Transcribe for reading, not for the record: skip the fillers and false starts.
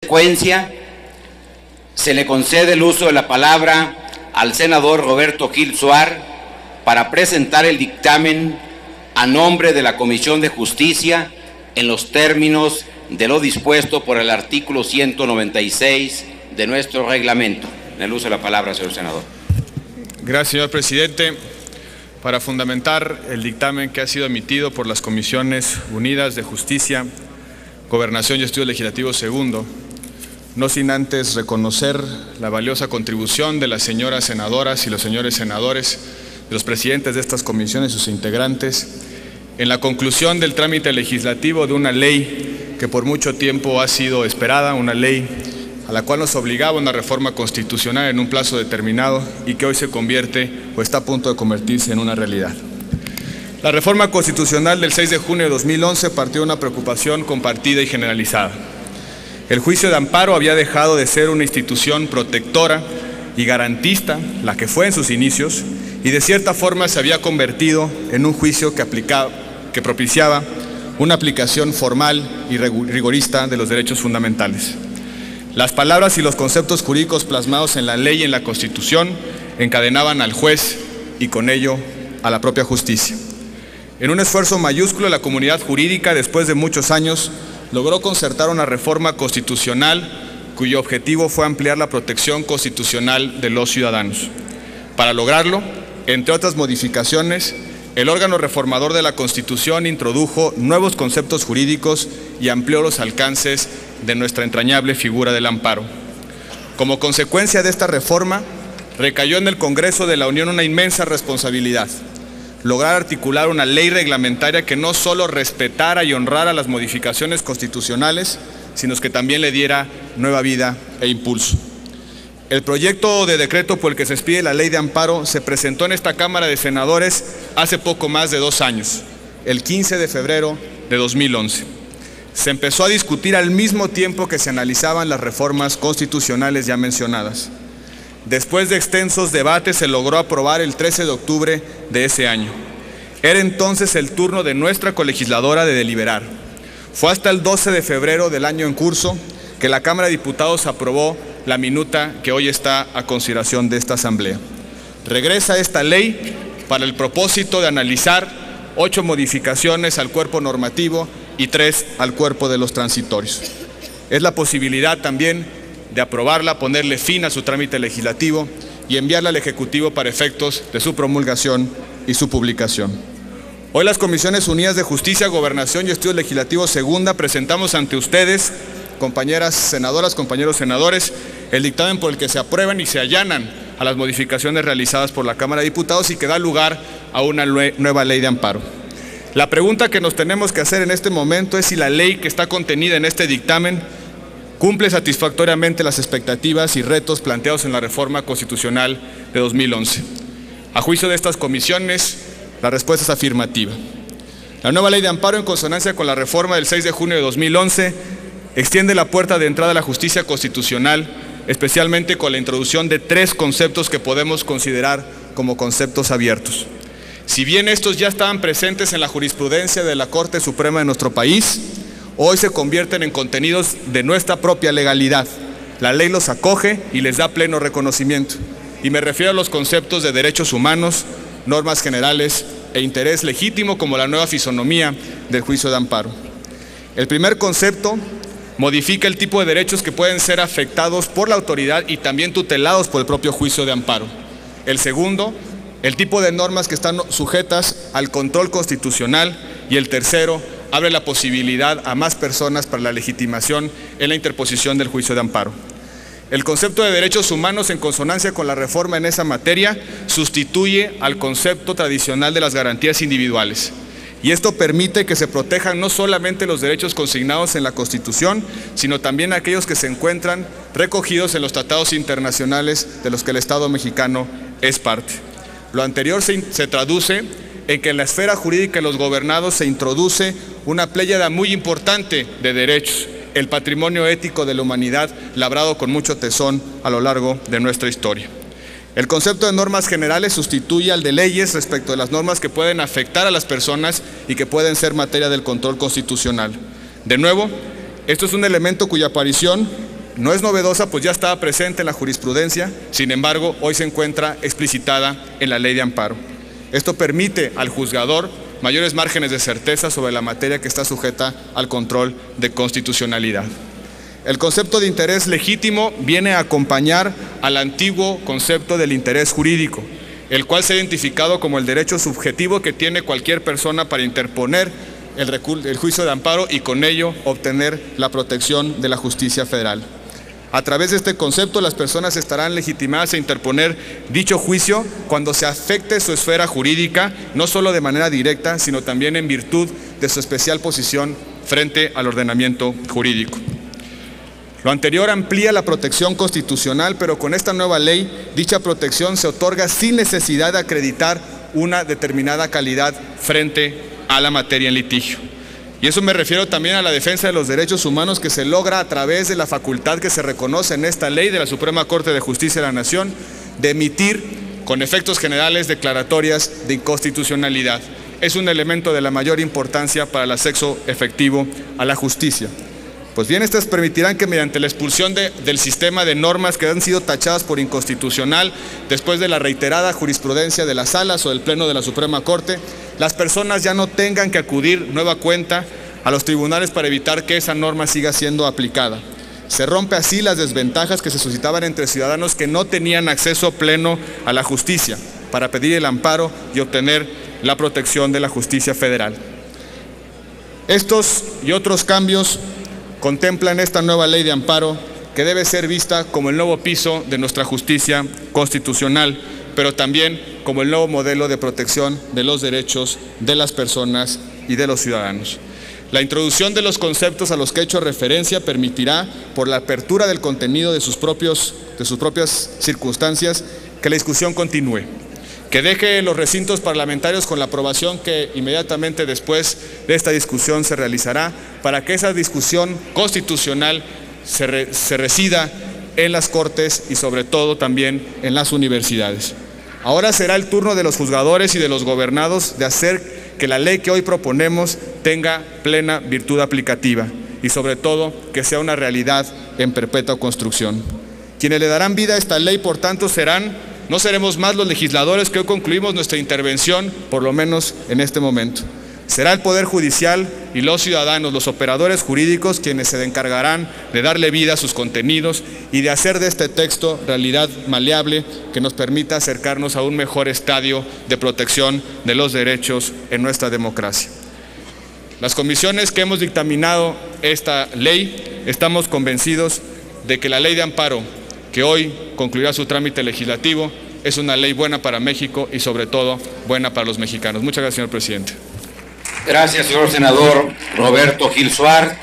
consecuencia, se le concede el uso de la palabra al senador Roberto Gil Suar para presentar el dictamen a nombre de la Comisión de Justicia en los términos de lo dispuesto por el artículo 196 de nuestro reglamento. En el uso de la palabra, señor senador. Gracias, señor presidente. Para fundamentar el dictamen que ha sido emitido por las Comisiones Unidas de Justicia, Gobernación y Estudios Legislativos segundo, no sin antes reconocer la valiosa contribución de las señoras senadoras y los señores senadores, de los presidentes de estas comisiones y sus integrantes, en la conclusión del trámite legislativo de una ley que por mucho tiempo ha sido esperada, una ley a la cual nos obligaba una reforma constitucional en un plazo determinado y que hoy se convierte o está a punto de convertirse en una realidad. La reforma constitucional del 6 de junio de 2011 partió de una preocupación compartida y generalizada. El juicio de amparo había dejado de ser una institución protectora y garantista, la que fue en sus inicios, y de cierta forma se había convertido en un juicio que propiciaba una aplicación formal y rigorista de los derechos fundamentales. Las palabras y los conceptos jurídicos plasmados en la ley y en la Constitución encadenaban al juez y con ello a la propia justicia. En un esfuerzo mayúsculo, la comunidad jurídica, después de muchos años, logró concertar una reforma constitucional cuyo objetivo fue ampliar la protección constitucional de los ciudadanos. Para lograrlo, entre otras modificaciones, el órgano reformador de la Constitución introdujo nuevos conceptos jurídicos y amplió los alcances de nuestra entrañable figura del amparo. Como consecuencia de esta reforma, recayó en el Congreso de la Unión una inmensa responsabilidad: lograr articular una ley reglamentaria que no solo respetara y honrara las modificaciones constitucionales, sino que también le diera nueva vida e impulso. El proyecto de decreto por el que se expide la ley de amparo se presentó en esta Cámara de Senadores hace poco más de 2 años, el 15 de febrero de 2011. Se empezó a discutir al mismo tiempo que se analizaban las reformas constitucionales ya mencionadas. Después de extensos debates se logró aprobar el 13 de octubre de ese año. Era entonces el turno de nuestra colegisladora de deliberar. Fue hasta el 12 de febrero del año en curso que la Cámara de Diputados aprobó la minuta que hoy está a consideración de esta Asamblea. Regresa esta ley para el propósito de analizar 8 modificaciones al cuerpo normativo y 3 al cuerpo de los transitorios. Es la posibilidad también de aprobarla, ponerle fin a su trámite legislativo y enviarla al Ejecutivo para efectos de su promulgación y su publicación. Hoy las Comisiones Unidas de Justicia, Gobernación y Estudios Legislativos segunda presentamos ante ustedes, compañeras senadoras, compañeros senadores, el dictamen por el que se aprueban y se allanan a las modificaciones realizadas por la Cámara de Diputados y que da lugar a una nueva ley de amparo. La pregunta que nos tenemos que hacer en este momento es si la ley que está contenida en este dictamen cumple satisfactoriamente las expectativas y retos planteados en la reforma constitucional de 2011. A juicio de estas comisiones, la respuesta es afirmativa. La nueva ley de amparo, en consonancia con la reforma del 6 de junio de 2011, extiende la puerta de entrada a la justicia constitucional, especialmente con la introducción de 3 conceptos que podemos considerar como conceptos abiertos. Si bien estos ya estaban presentes en la jurisprudencia de la Corte Suprema de nuestro país, hoy se convierten en contenidos de nuestra propia legalidad. La ley los acoge y les da pleno reconocimiento. Y me refiero a los conceptos de derechos humanos, normas generales e interés legítimo como la nueva fisonomía del juicio de amparo. El primer concepto modifica el tipo de derechos que pueden ser afectados por la autoridad y también tutelados por el propio juicio de amparo. El segundo, el tipo de normas que están sujetas al control constitucional. Y el tercero, abre la posibilidad a más personas para la legitimación en la interposición del juicio de amparo. El concepto de derechos humanos, en consonancia con la reforma en esa materia, sustituye al concepto tradicional de las garantías individuales. Y esto permite que se protejan no solamente los derechos consignados en la Constitución, sino también aquellos que se encuentran recogidos en los tratados internacionales de los que el Estado mexicano es parte. Lo anterior se traduce en que en la esfera jurídica de los gobernados se introduce una pléyada muy importante de derechos, el patrimonio ético de la humanidad labrado con mucho tesón a lo largo de nuestra historia. El concepto de normas generales sustituye al de leyes respecto de las normas que pueden afectar a las personas y que pueden ser materia del control constitucional. De nuevo, esto es un elemento cuya aparición no es novedosa, pues ya estaba presente en la jurisprudencia, sin embargo, hoy se encuentra explicitada en la ley de amparo. Esto permite al juzgador mayores márgenes de certeza sobre la materia que está sujeta al control de constitucionalidad. El concepto de interés legítimo viene a acompañar al antiguo concepto del interés jurídico, el cual se ha identificado como el derecho subjetivo que tiene cualquier persona para interponer el juicio de amparo y con ello obtener la protección de la justicia federal. A través de este concepto, las personas estarán legitimadas a interponer dicho juicio cuando se afecte su esfera jurídica, no solo de manera directa, sino también en virtud de su especial posición frente al ordenamiento jurídico. Lo anterior amplía la protección constitucional, pero con esta nueva ley, dicha protección se otorga sin necesidad de acreditar una determinada calidad frente a la materia en litigio. Y eso me refiero también a la defensa de los derechos humanos que se logra a través de la facultad que se reconoce en esta ley de la Suprema Corte de Justicia de la Nación de emitir con efectos generales declaratorias de inconstitucionalidad. Es un elemento de la mayor importancia para el acceso efectivo a la justicia. Pues bien, estas permitirán que mediante la expulsión del sistema de normas que han sido tachadas por inconstitucional después de la reiterada jurisprudencia de las salas o del Pleno de la Suprema Corte, las personas ya no tengan que acudir nueva cuenta a los tribunales para evitar que esa norma siga siendo aplicada. Se rompe así las desventajas que se suscitaban entre ciudadanos que no tenían acceso pleno a la justicia para pedir el amparo y obtener la protección de la justicia federal. Estos y otros cambios contemplan esta nueva ley de amparo que debe ser vista como el nuevo piso de nuestra justicia constitucional, pero también como el nuevo modelo de protección de los derechos de las personas y de los ciudadanos. La introducción de los conceptos a los que he hecho referencia permitirá, por la apertura del contenido de sus propias circunstancias, que la discusión continúe, que deje los recintos parlamentarios con la aprobación que inmediatamente después de esta discusión se realizará, para que esa discusión constitucional se resida en las Cortes y sobre todo también en las universidades. Ahora será el turno de los juzgadores y de los gobernados de hacer que la ley que hoy proponemos tenga plena virtud aplicativa y sobre todo que sea una realidad en perpetua construcción. Quienes le darán vida a esta ley, por tanto, no seremos más los legisladores que hoy concluimos nuestra intervención, por lo menos en este momento. Será el Poder Judicial y los ciudadanos, los operadores jurídicos, quienes se encargarán de darle vida a sus contenidos y de hacer de este texto realidad maleable que nos permita acercarnos a un mejor estadio de protección de los derechos en nuestra democracia. Las comisiones que hemos dictaminado esta ley, estamos convencidos de que la ley de amparo, que hoy concluirá su trámite legislativo, es una ley buena para México y sobre todo buena para los mexicanos. Muchas gracias, señor presidente. Gracias, señor senador Roberto Gil Suar.